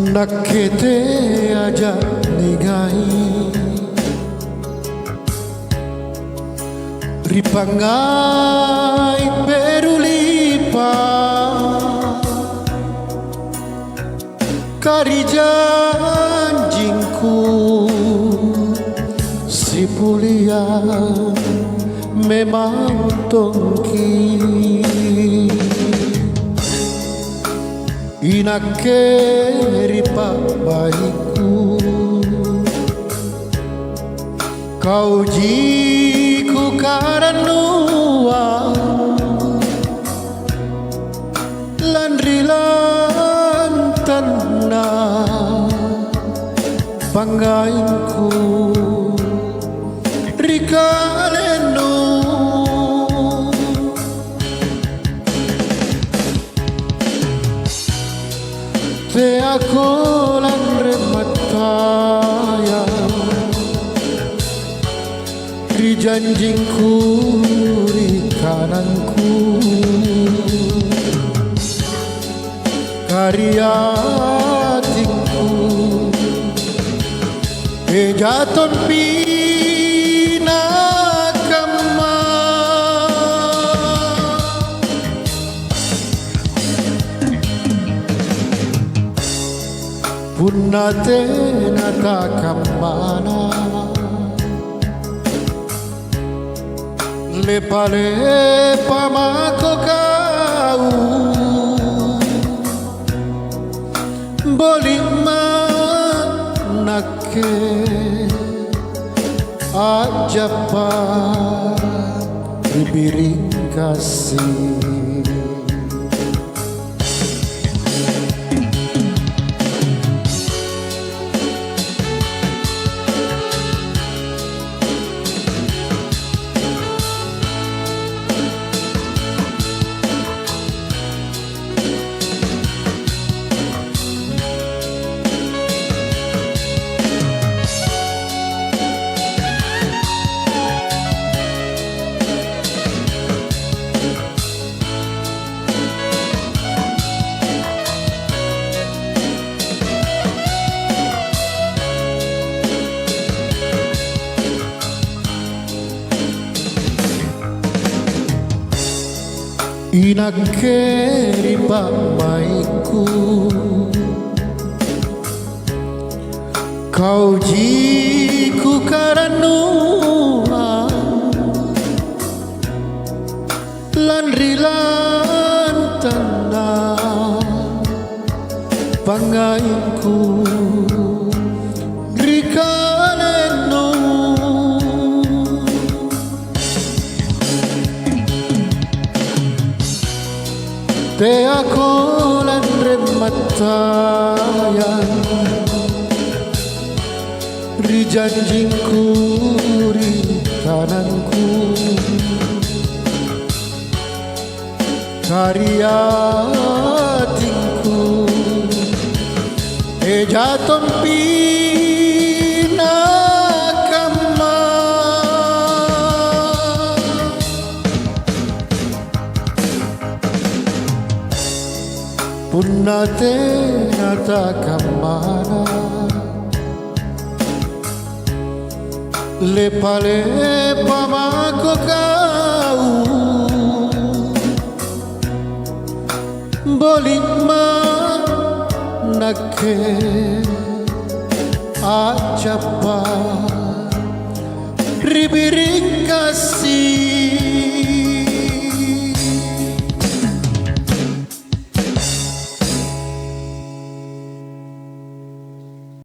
Nakete aja nigai ripangai perulipa kari janjingku si pulia memang tongki inake ripa baikku kau jiku karanua landri lantana pangainku rikalenu te aku landre mataya ri janjingku ri kananku karyatinku jaton pinakama punnate natakamana lepa-lepa mako kau boleh manake ajapa dibiring kasih inake ripa maiku kau jiku karanua landri lantana pangainku rikalenu te aku landre matayan ri janjingku ri kananku karyatinku jaton pinakama punnate natakamana lepa-lepa mako kau boleh manake ajapa ribiring kasih